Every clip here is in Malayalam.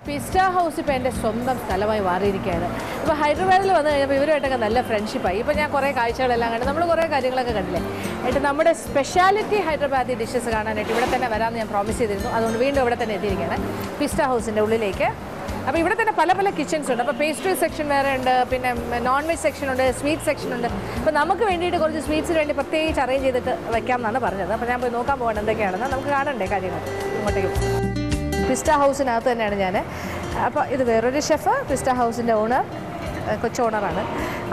പിസ്റ്റ ഹൗസ് ഇപ്പോൾ എൻ്റെ സ്വന്തം സ്ഥലമായി മാറിയിരിക്കുകയാണ്. ഇപ്പോൾ ഹൈദരാബാദിൽ വന്നു കഴിഞ്ഞപ്പോൾ ഇവരുമായിട്ടൊക്കെ നല്ല ഫ്രണ്ട്ഷിപ്പായി. ഇപ്പോൾ ഞാൻ കുറേ കാഴ്ചകളെല്ലാം കണ്ടു, നമ്മൾ കുറേ കാര്യങ്ങളൊക്കെ കണ്ടില്ലേ. എന്നിട്ട് നമ്മുടെ സ്പെഷ്യാലിറ്റി ഹൈദരാബാദി ഡിഷസ് കാണാനായിട്ട് ഇവിടെ തന്നെ വരാമെന്ന് ഞാൻ പ്രോമിസ് ചെയ്തിരുന്നു. അതുകൊണ്ട് വീണ്ടും ഇവിടെ തന്നെ എത്തിയിരിക്കുകയാണ് പിസ്റ്റ ഹൗസിൻ്റെ ഉള്ളിലേക്ക്. അപ്പോൾ ഇവിടെ തന്നെ പല പല കിച്ചൺസ് ഉണ്ട്. അപ്പോൾ പേസ്ട്രി സെക്ഷൻ വേറെ ഉണ്ട്, പിന്നെ നോൺ വെജ് സെക്ഷൻ ഉണ്ട്, സ്വീറ്റ് സെക്ഷൻ ഉണ്ട്. അപ്പോൾ നമുക്ക് വേണ്ടിയിട്ട് കുറച്ച് സ്വീറ്റ്സിന് വേണ്ടി പ്രത്യേകിച്ച് അറേഞ്ച് ചെയ്തിട്ട് വെക്കാം എന്നാണ് പറഞ്ഞത്. അപ്പോൾ ഞാൻ പോയി നോക്കാൻ പോകണം എന്തൊക്കെയാണെന്ന്. നമുക്ക് കാണണ്ടേ കാര്യങ്ങൾ. ഇങ്ങോട്ടേക്ക് പിസ്റ്റ ഹൗസിനകത്ത് തന്നെയാണ് ഞാൻ. അപ്പോൾ ഇത് വേറൊരു ഷെഫ്, പിസ്റ്റ ഹൗസിൻ്റെ ഓണർ, കൊച്ചു ഓണറാണ്,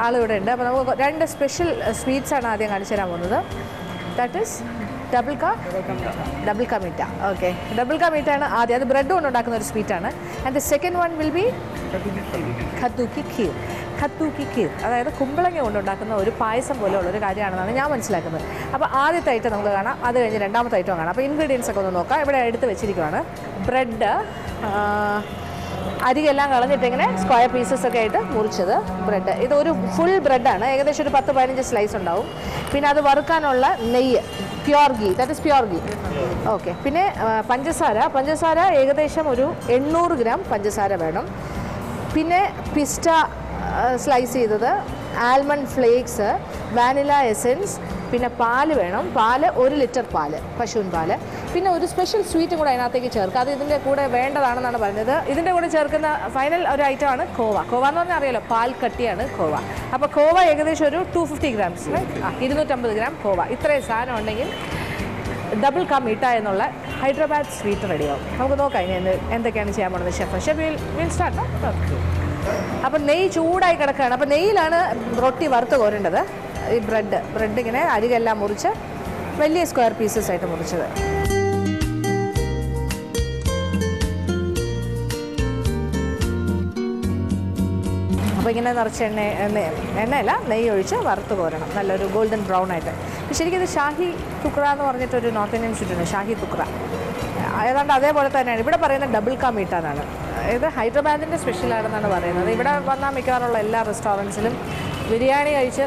ആളിവിടെ ഉണ്ട്. അപ്പോൾ നമുക്ക് രണ്ട് സ്പെഷ്യൽ സ്വീറ്റ്സാണ് ആദ്യം കാണിച്ചു തരാൻ പോകുന്നത്. ദാറ്റ് ഈസ് ഡബിൾ കാ മീറ്റ. ഓക്കെ, ഡബിൾ കാ മീറ്റ ആണ് ആദ്യം. അത് ബ്രെഡ് കൊണ്ട് ഉണ്ടാക്കുന്ന ഒരു സ്വീറ്റാണ്. And the second one will be ഖത്തൂക്കി ഖീർ, അതായത് കുമ്പളങ്ങ കൊണ്ടുണ്ടാക്കുന്ന ഒരു പായസം പോലെയുള്ള ഒരു കാര്യമാണെന്നാണ് ഞാൻ മനസ്സിലാക്കുന്നത്. അപ്പോൾ ആദ്യത്തെ ഐറ്റം നമുക്ക് കാണാം, അത് കഴിഞ്ഞ് രണ്ടാമത്തെ ഐറ്റം കാണാം. അപ്പോൾ ഇൻഗ്രീഡിയൻസ് ഒക്കെ ഒന്ന് നോക്കാം. ഇവിടെ എടുത്ത് വെച്ചിരിക്കുകയാണ് ബ്രെഡ്, അരികെല്ലാം കളഞ്ഞിട്ട് ഇങ്ങനെ സ്ക്വയർ പീസസ് ഒക്കെ ആയിട്ട് മുറിച്ചത് ബ്രെഡ്. ഇതൊരു ഫുൾ ബ്രെഡാണ്, ഏകദേശം ഒരു 10-15 സ്ലൈസ് ഉണ്ടാവും. പിന്നെ അത് വറുക്കാനുള്ള നെയ്യ്, pure ghee, that is pure ghee. Okay, പിന്നെ പഞ്ചസാര ഏകദേശം ഒരു 800 ഗ്രാം പഞ്ചസാര വേണം. പിന്നെ പിസ്റ്റ സ്ലൈസ് ചെയ്തത്, ആൽമണ്ട് ഫ്ലേക്സ്, വാനില എസൻസ്, പിന്നെ പാല് വേണം. പാല് 1 ലിറ്റർ പാല്, പശുവിൻ പാല്. പിന്നെ ഒരു സ്പെഷ്യൽ സ്വീറ്റും കൂടെ അതിനകത്തേക്ക് ചേർക്കുക. അത് ഇതിൻ്റെ കൂടെ വേണ്ടതാണെന്നാണ് പറഞ്ഞത്. ഇതിൻ്റെ കൂടെ ചേർക്കുന്ന ഫൈനൽ ഒരു ഐറ്റമാണ് കോവ. കോവ എന്ന് പറഞ്ഞാൽ അറിയാലോ, പാൽ കട്ടിയാണ് കോവ. അപ്പോൾ കോവ ഏകദേശം ഒരു 250 ഗ്രാംസ്, 250 ഗ്രാം കോവ. ഇത്രയും സാധനം ഉണ്ടെങ്കിൽ ഡബിൾ കാ മീറ്റ എന്നുള്ള ഹൈദരാബാദ് സ്വീറ്റ് റെഡിയാവും. നമുക്ക് നോക്കാം ഇനി എന്തൊക്കെയാണ് ചെയ്യാൻ പോകുന്നത്. Chef will start. അപ്പം നെയ്യ് ചൂടായി കിടക്കുകയാണ്. അപ്പോൾ നെയ്യിലാണ് റൊട്ടി വറുത്ത് കോരേണ്ടത്. ഈ ബ്രെഡ് ഇങ്ങനെ അരികെല്ലാം മുറിച്ച് വലിയ സ്ക്വയർ പീസസ് ആയിട്ട് മുറിച്ചത്. അപ്പോൾ ഇങ്ങനെ നിറച്ച് എണ്ണയല്ല നെയ്യ് ഒഴിച്ച് വറുത്ത് കോരണം, നല്ലൊരു ഗോൾഡൻ ബ്രൗൺ ആയിട്ട്. ശരിക്കും ഇത് ഷാഹി തുക്ര എന്ന് പറഞ്ഞിട്ടൊരു നോർത്ത് ഇന്ത്യൻ സ്വീറ്റാണ്, ഷാഹി തുക്ര. ഏതാണ്ട് അതേപോലെ തന്നെയാണ് ഇവിടെ പറയുന്നത് ഡബിൾ കാ മീറ്റ എന്നാണ്. ഇത് ഹൈദരാബാദിൻ്റെ സ്പെഷ്യലാണെന്നാണ് പറയുന്നത്. ഇവിടെ വന്നാൽ മിക്കവാറുള്ള എല്ലാ റെസ്റ്റോറൻറ്റ്സിലും ബിരിയാണി കഴിച്ച്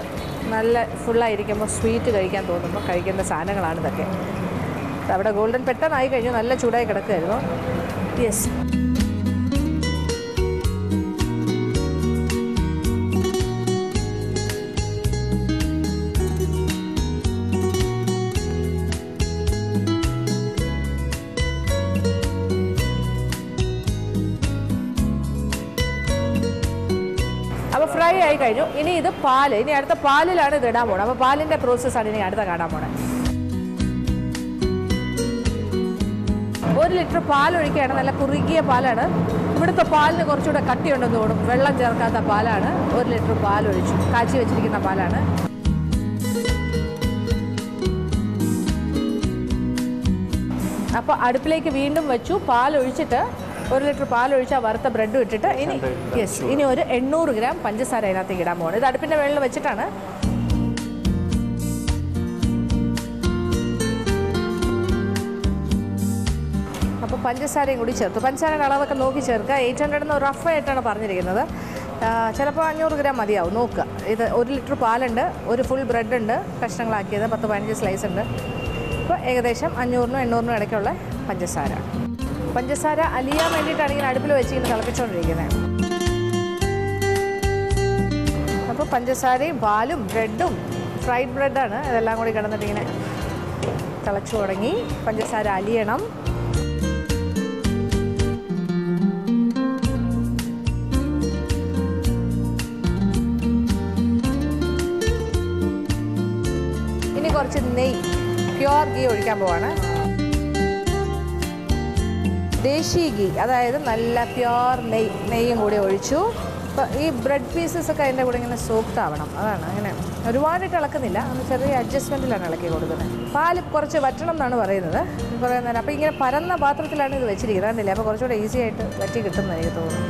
നല്ല ഫുള്ളായിരിക്കുമ്പോൾ സ്വീറ്റ് കഴിക്കാൻ തോന്നുമ്പോൾ കഴിക്കേണ്ട സാധനങ്ങളാണ് ഇതൊക്കെ. അവിടെ ഗോൾഡൻ പെട്ടെന്നായി കഴിഞ്ഞു, നല്ല ചൂടായി കിടക്കുമായിരുന്നു. യെസ്, അപ്പോൾ ഫ്രൈ ആയി കഴിഞ്ഞു. ഇനി ഇത് പാല്, ഇനി അടുത്ത പാലിലാണ് ഇത് ഇടാൻ പോകണം. അപ്പോൾ പാലിൻ്റെ പ്രോസസ്സാണ് ഇനി അടുത്ത കാണാൻ പോകണം. 1 ലിറ്റർ പാലൊഴിക്കുകയാണ്, നല്ല കുറുകിയ പാലാണ്. ഇവിടുത്തെ പാലിന് കുറച്ചുകൂടെ കട്ടിയുണ്ടെന്ന് തോന്നും, വെള്ളം ചേർക്കാത്ത പാലാണ്. 1 ലിറ്റർ പാലൊഴിച്ചു, കാച്ചി വെച്ചിരിക്കുന്ന പാലാണ്. അപ്പോൾ അടുപ്പിലേക്ക് വീണ്ടും വെച്ചു, പാലൊഴിച്ചിട്ട് 1 ലിറ്റർ പാലൊഴിച്ചാൽ വറുത്ത ബ്രെഡും ഇട്ടിട്ട് ഇനി ഒരു 800 ഗ്രാം പഞ്ചസാര അതിനകത്തേക്ക് ഇടാൻ പോകണം. ഇത് അടുപ്പിൻ്റെ വെള്ളം വെച്ചിട്ടാണ്. അപ്പോൾ പഞ്ചസാരയും കൂടി ചേർത്തു. പഞ്ചസാരയുടെ അളവൊക്കെ നോക്കി ചേർക്കുക. 800 എന്ന് റഫ് ആയിട്ടാണ് പറഞ്ഞിരിക്കുന്നത്. ചിലപ്പോൾ 500 ഗ്രാം മതിയാവും, നോക്കുക. ഇത് 1 ലിറ്റർ പാലുണ്ട്, ഒരു ഫുൾ ബ്രെഡ് ഉണ്ട് കഷ്ണങ്ങളാക്കിയത്, 10-15 സ്ലൈസ് ഉണ്ട്. അപ്പോൾ ഏകദേശം 500-നും 800-നും ഇടയ്ക്കുള്ള പഞ്ചസാര അലിയാൻ വേണ്ടിയിട്ടാണ് ഇങ്ങനെ അടുപ്പിൽ വെച്ച് ഇങ്ങനെ തിളപ്പിച്ചുകൊണ്ടിരിക്കുന്നത്. അപ്പോൾ പഞ്ചസാരയും പാലും ബ്രെഡും, ഫ്രൈഡ് ബ്രെഡാണ്, ഇതെല്ലാം കൂടി കിടന്നിട്ട് ഇങ്ങനെ തിളച്ചു തുടങ്ങി. പഞ്ചസാര അലിയണം. ഇനി കുറച്ച് നെയ്യ്, പ്യുവർ ഗീ ഒഴിക്കാൻ പോവാണ്. ദേശി ഗീ, അതായത് നല്ല പ്യുവർ നെയ്യും കൂടി ഒഴിച്ചു. അപ്പോൾ ഈ ബ്രെഡ് പീസസ് ഒക്കെ അതിൻ്റെ കൂടെ ഇങ്ങനെ സോഫ്റ്റ് ആവണം, അതാണ്. അങ്ങനെ ഒരുപാടിട്ട് ഇളക്കുന്നില്ല, ഒന്ന് ചെറിയ അഡ്ജസ്റ്റ്മെൻറ്റിലാണ് ഇളക്കി കൊടുക്കുന്നത്. പാല് കുറച്ച് വറ്റണം എന്നാണ് പറയുന്നത് കുറേ നേരം. അപ്പോൾ ഇങ്ങനെ പരന്ന പാത്രത്തിലാണ് ഇത് വെച്ചിരിക്കുന്നത്, കണ്ടില്ലേ? അപ്പോൾ കുറച്ചുകൂടെ ഈസി ആയിട്ട് വറ്റി കിട്ടുമെന്ന് എനിക്ക് തോന്നുന്നു.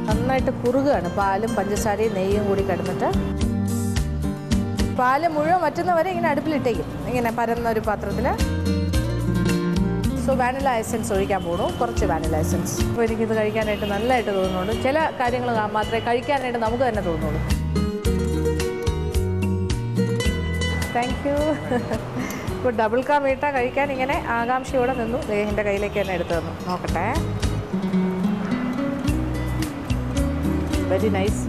നന്നായിട്ട് കുറുകയാണ്, പാലും പഞ്ചസാരയും നെയ്യും കൂടി കിടന്നിട്ട്. പാല് മുഴുവൻ വറ്റുന്നവരെ ഇങ്ങനെ അടുപ്പിലിട്ടേക്കും, ഇങ്ങനെ പരന്ന ഒരു പാത്രത്തിൽ. സോ വാനില എസൻസ് ഒഴിക്കാൻ പോകുന്നു, കുറച്ച് വാനില എസൻസ്. അപ്പോൾ എനിക്കിത് കഴിക്കാനായിട്ട് നല്ലതായിട്ട് തോന്നുന്നുണ്ട്. ചില കാര്യങ്ങൾ മാത്രമേ കഴിക്കാനായിട്ട് നമുക്ക് തന്നെ തോന്നുള്ളൂ. Thank you. ഇപ്പോൾ ഡബിൾ കാ മീട്ട കഴിക്കാൻ ഇങ്ങനെ ആകാംക്ഷയോടെ നിന്നു. എൻ്റെ കയ്യിലേക്ക് തന്നെ എടുത്തു തന്നു. നോക്കട്ടെ. Very nice,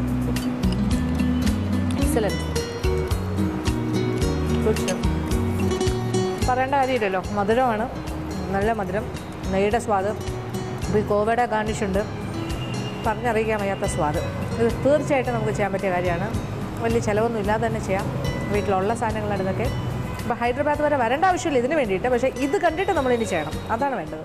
excellent, good chef. പറയേണ്ട കാര്യമില്ലല്ലോ, മധുരമാണ്, നല്ല മധുരം, നെയ്യുടെ സ്വാദ്, ഈ കോവയുടെ ഗാർണിഷ് ഉണ്ട്, പറഞ്ഞറിയിക്കാൻ വയ്യാത്ത സ്വാദ്. ഇത് തീർച്ചയായിട്ടും നമുക്ക് ചെയ്യാൻ പറ്റിയ കാര്യമാണ്. വലിയ ചിലവൊന്നും ഇല്ലാതെ തന്നെ ചെയ്യാം, വീട്ടിലുള്ള സാധനങ്ങളാണ് ഇതൊക്കെ. അപ്പോൾ ഹൈദരാബാദ് വരെ വരേണ്ട ആവശ്യമില്ല ഇതിന് വേണ്ടിയിട്ട്. പക്ഷേ ഇത് കണ്ടിട്ട് നമ്മളിനി ചെയ്യണം, അതാണ് വേണ്ടത്.